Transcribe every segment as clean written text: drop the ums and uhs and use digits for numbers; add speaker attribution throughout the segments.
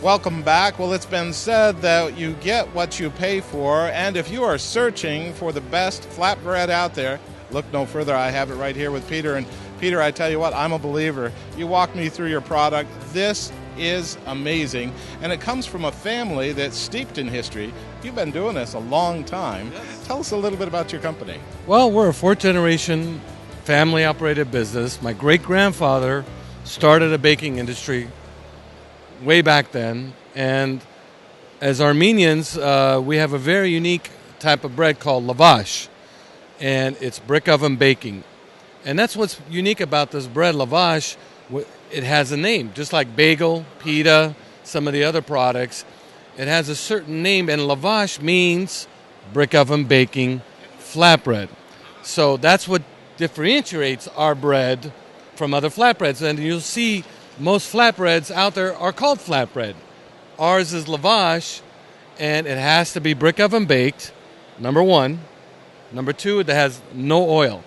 Speaker 1: Welcome back. Well, it's been said that you get what you pay for, and if you are searching for the best flatbread out there, look no further. I have it right here with Peter. And Peter, I tell you what, I'm a believer. You walked me through your product. This is amazing, and it comes from a family that's steeped in history. You've been doing this a long time. Yes. Tell us a little bit about your company.
Speaker 2: Well, we're a fourth-generation family-operated business. My great-grandfather started a baking industry way back then, and as Armenians, we have a very unique type of bread called lavash, and it's brick oven baking. And that's what's unique about this bread, lavash. It has a name, just like bagel, pita, some of the other products. It has a certain name, and lavash means brick oven baking flatbread. So that's what differentiates our bread from other flatbreads. And you'll see most flatbreads out there are called flatbread. Ours is lavash, and it has to be brick oven baked, number one. Number two, it has no oil.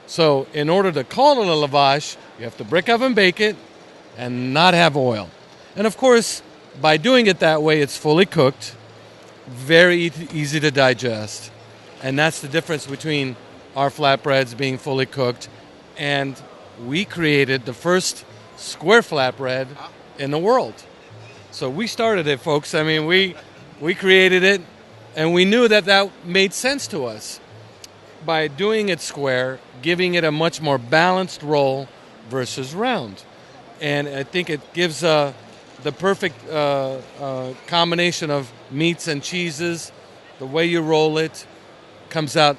Speaker 2: So in order to call it a lavash, you have to brick oven bake it and not have oil. And of course, by doing it that way, it's fully cooked, very easy to digest. And that's the difference between our flatbreads being fully cooked, and we created the first square flatbread in the world. So we started it, folks. I mean, we created it, and we knew that that made sense to us. By doing it square, giving it a much more balanced roll versus round. And I think it gives the perfect combination of meats and cheeses. The way you roll it comes out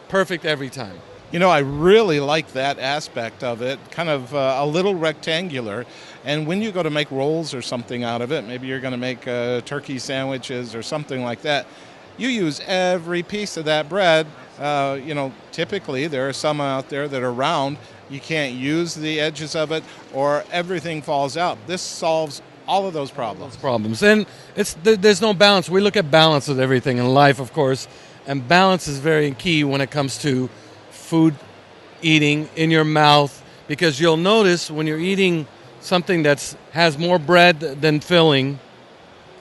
Speaker 2: perfect every time.
Speaker 1: You know, I really like that aspect of it, kind of a little rectangular. And when you go to make rolls or something out of it, maybe you're going to make turkey sandwiches or something like that, you use every piece of that bread. Typically there are some out there that are round. You can't use the edges of it, or everything falls out. This solves all of those problems.
Speaker 2: And there's no balance. We look at balance with everything in life, of course, and balance is very key when it comes to food eating in your mouth, because you'll notice when you're eating something that has more bread than filling,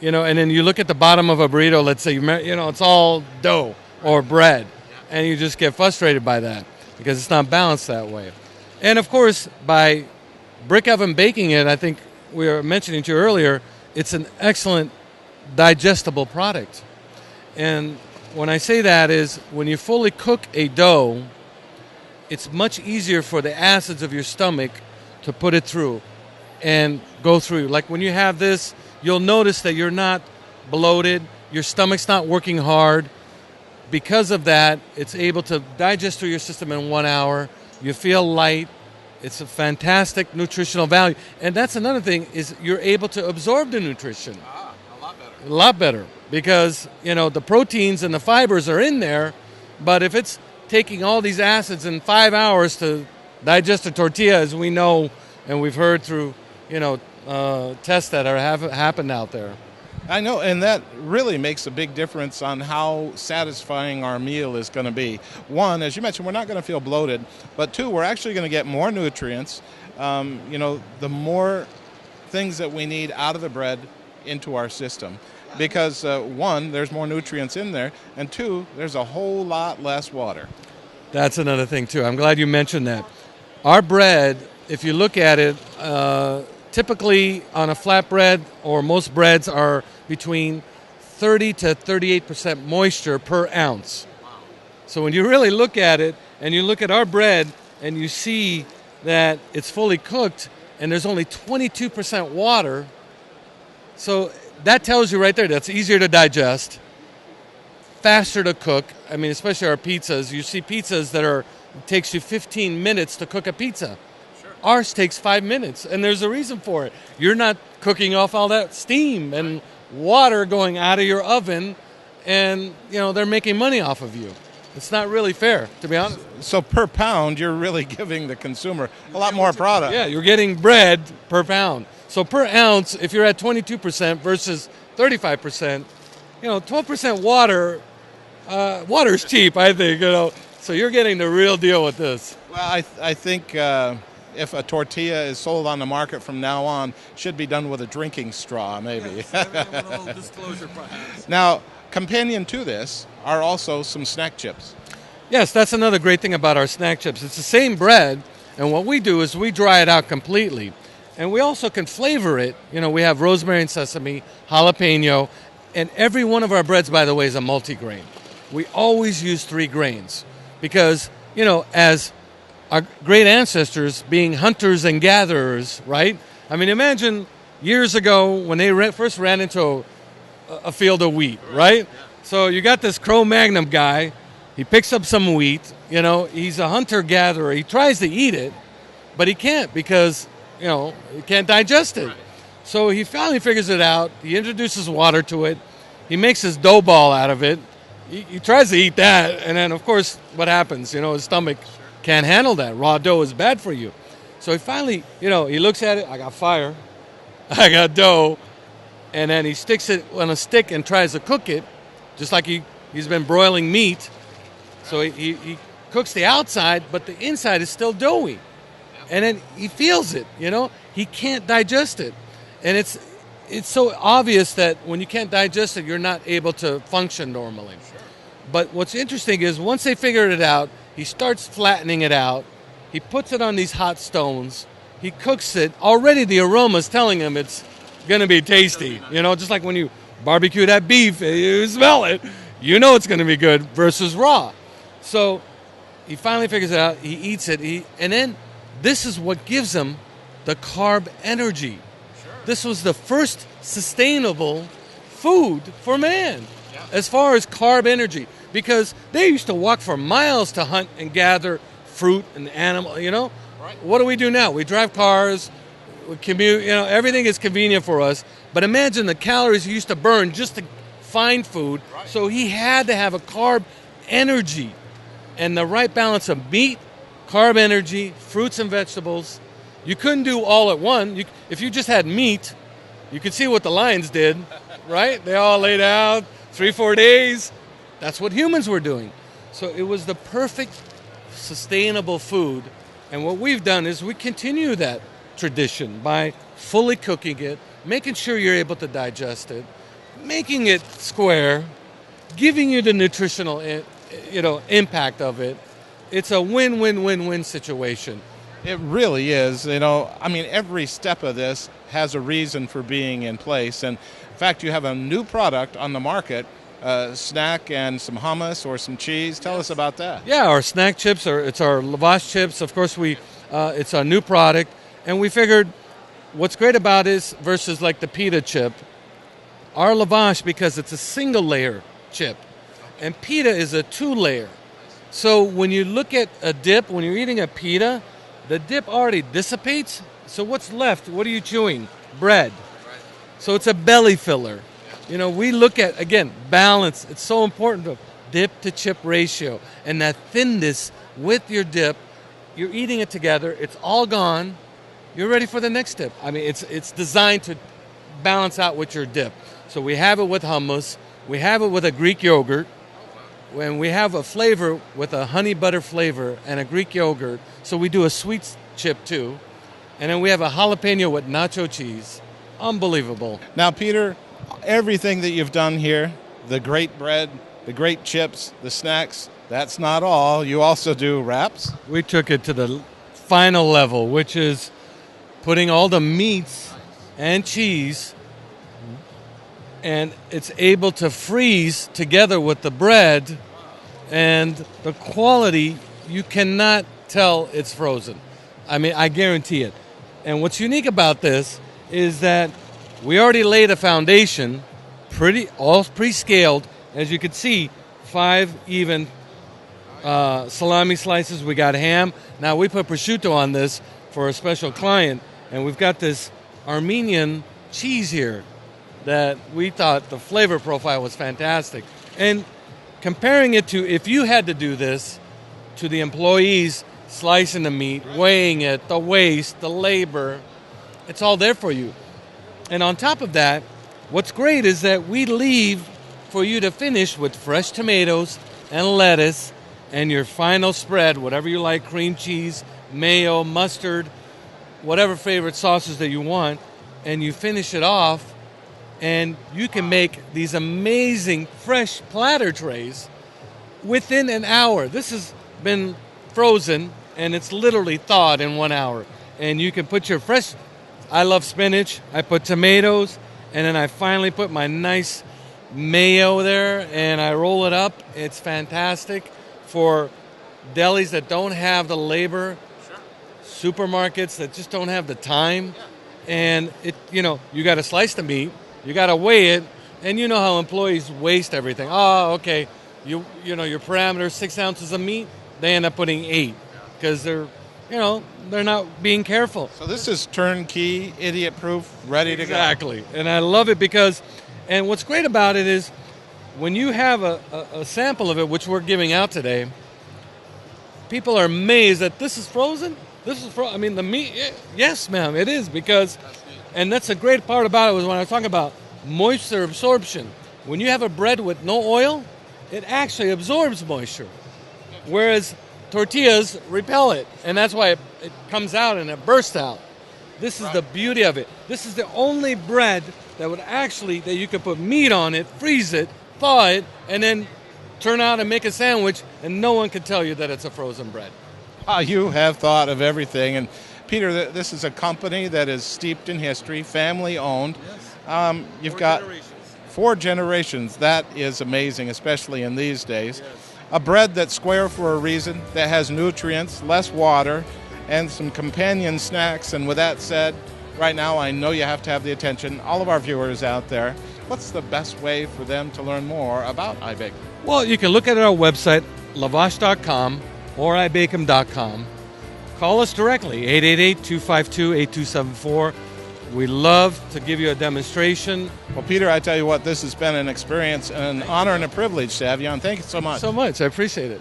Speaker 2: and then you look at the bottom of a burrito, let's say, it's all dough or bread, and you just get frustrated by that because it's not balanced that way. And of course, by brick oven baking it, I think we were mentioning to you earlier, it's an excellent digestible product. And when I say that is, when you fully cook a dough, it's much easier for the acids of your stomach to put it through and go through. Like when you have this, you'll notice that you're not bloated, your stomach's not working hard. Because of that, it's able to digest through your system in 1 hour. You feel light. It's a fantastic nutritional value. And that's another thing, is you're able to absorb the nutrition.
Speaker 1: A lot better.
Speaker 2: A lot better. Because, the proteins and the fibers are in there, but if it's taking all these acids in 5 hours to digest a tortilla, as we know and we've heard through, tests that have happened out there.
Speaker 1: I know, and that really makes a big difference on how satisfying our meal is going to be. One, as you mentioned, we're not going to feel bloated, but two, we're actually going to get more nutrients. The more things that we need out of the bread into our system. Because one, there's more nutrients in there, and two, there's a whole lot less water.
Speaker 2: That's another thing, too. I'm glad you mentioned that. Our bread, if you look at it, typically on a flatbread, or most breads, are between 30 to 38% moisture per ounce. So when you really look at it, and you look at our bread, and you see that it's fully cooked, and there's only 22% water, so that tells you right there that's easier to digest, faster to cook. I mean, especially our pizzas. You see pizzas that it takes you 15 minutes to cook a pizza.
Speaker 1: Sure.
Speaker 2: Ours takes 5 minutes, and there's a reason for it. You're not cooking off all that steam and water going out of your oven, and they're making money off of you. It's not really fair, to be honest.
Speaker 1: So per pound, you're really giving the consumer a lot more product.
Speaker 2: Yeah, you're getting bread per pound. So per ounce, if you're at 22% versus 35%, 12% water, water's cheap, I think, So you're getting the real deal with this.
Speaker 1: Well, I think if a tortilla is sold on the market from now on, should be done with a drinking straw, maybe.
Speaker 2: Yes, a little disclosure, perhaps.
Speaker 1: Now, companion to this are also some snack chips.
Speaker 2: Yes, that's another great thing about our snack chips. It's the same bread, and what we do is we dry it out completely. And we also can flavor it. You know, we have rosemary and sesame, jalapeno, and every one of our breads, by the way, is a multigrain. We always use 3 grains because, you know, as our great ancestors being hunters and gatherers, right? I mean, imagine years ago when they first ran into a field of wheat, right? So you got this Cro-Magnon guy. He picks up some wheat. You know, he's a hunter-gatherer. He tries to eat it, but he can't because, you know, he can't digest it. So he finally figures it out. He introduces water to it. He makes his dough ball out of it. He tries to eat that, and then, of course, what happens? You know, his stomach can't handle that. Raw dough is bad for you. So he finally, you know, he looks at it. I got fire. I got dough. And then he sticks it on a stick and tries to cook it, just like he's been broiling meat. So he cooks the outside, but the inside is still doughy. And then he feels it, you know. He can't digest it. And it's so obvious that when you can't digest it, you're not able to function normally. But what's interesting is once they figured it out, he starts flattening it out. He puts it on these hot stones. He cooks it. Already the aroma is telling him it's going to be tasty. You know, just like when you barbecue that beef, you smell it. You know it's going to be good versus raw. So he finally figures it out. He eats it. And then this is what gives him the carb energy. Sure. This was the first sustainable food for man as far as carb energy. Because they used to walk for miles to hunt and gather fruit and animal, you know. Right. What do we do now? We drive cars, we commute, you know, everything is convenient for us. But imagine the calories he used to burn just to find food. Right. So he had to have a carb energy and the right balance of meat, carb energy, fruits and vegetables. You couldn't do all at one. If you just had meat, you could see what the lions did, right? They all laid out 3-4 days. That's what humans were doing. So it was the perfect sustainable food. And what we've done is we continue that tradition by fully cooking it, making sure you're able to digest it, making it square, giving you the nutritional, you know, impact of it. It's a win-win-win-win situation.
Speaker 1: It really is. You know, I mean, every step of this has a reason for being in place. And in fact, you have a new product on the market, snack and some hummus or some cheese. Tell us about that.
Speaker 2: Yeah, our snack chips, it's our lavash chips. Of course, it's a new product. And we figured what's great about it versus like the pita chip, our lavash, because it's a single layer chip, and pita is a 2-layer. So when you look at a dip, when you're eating a pita, the dip already dissipates. So what's left? What are you chewing? Bread. So it's a belly filler. You know, we look at, again, balance. It's so important to dip to chip ratio. And that thinness with your dip, you're eating it together. It's all gone. You're ready for the next dip. I mean, it's designed to balance out with your dip. So we have it with hummus. We have it with a Greek yogurt. When we have a flavor with a honey butter flavor and a Greek yogurt. So we do a sweet chip too. And then we have a jalapeno with nacho cheese. Unbelievable.
Speaker 1: Now, Peter, everything that you've done here, the great bread, the great chips, the snacks, that's not all. You also do wraps.
Speaker 2: We took it to the final level, which is putting all the meats and cheese, and it's able to freeze together with the bread, and the quality, you cannot tell it's frozen. I mean, I guarantee it. And what's unique about this is that we already laid a foundation, all pre-scaled. As you can see, 5 even salami slices. We got ham. Now we put prosciutto on this for a special client, and we've got this Armenian cheese here that we thought the flavor profile was fantastic. And comparing it to if you had to do this to the employees slicing the meat, weighing it, the waste, the labor, it's all there for you. And on top of that, what's great is that we leave for you to finish with fresh tomatoes and lettuce and your final spread, whatever you like, cream cheese, mayo, mustard, whatever favorite sauces that you want, and you finish it off, and you can make these amazing fresh platter trays within an hour. This has been frozen, and it's literally thawed in 1 hour. And you can put your fresh, I love spinach, I put tomatoes, and then I finally put my nice mayo there, and I roll it up. It's fantastic for delis that don't have the labor, supermarkets that just don't have the time. And you got to slice the meat, you got to weigh it, and you know how employees waste everything. Oh, okay, you know your parameters, 6 ounces of meat, they end up putting 8 because they're not being careful.
Speaker 1: So this is turnkey, idiot-proof, ready to go.
Speaker 2: Exactly, and I love it because, and what's great about it is when you have a sample of it, which we're giving out today, people are amazed that this is frozen. I mean, the meat, yes, ma'am, it is, because, and that's a great part about it was when I was talking about moisture absorption. When you have a bread with no oil, it actually absorbs moisture, whereas tortillas repel it, and that's why it comes out and it bursts out. This is the beauty of it. This is the only bread that you could put meat on it, freeze it, thaw it, and then turn out and make a sandwich, and no one can tell you that it's a frozen bread.
Speaker 1: You have thought of everything. And Peter, this is a company that is steeped in history, family owned.
Speaker 2: Yes.
Speaker 1: You've got 4 generations. That is amazing, especially in these days.
Speaker 2: Yes.
Speaker 1: A bread that's square for a reason, that has nutrients, less water, and some companion snacks. And with that said, right now I know you have to have the attention, all of our viewers out there. What's the best way for them to learn more about IBake?
Speaker 2: Well, you can look at our website, lavash.com or ibakem.com. Call us directly, 888-252-8274. We love to give you a demonstration.
Speaker 1: Well, Peter, I tell you what, this has been an experience, an honor and a privilege to have you on. Thank you so much.
Speaker 2: So much. I appreciate it.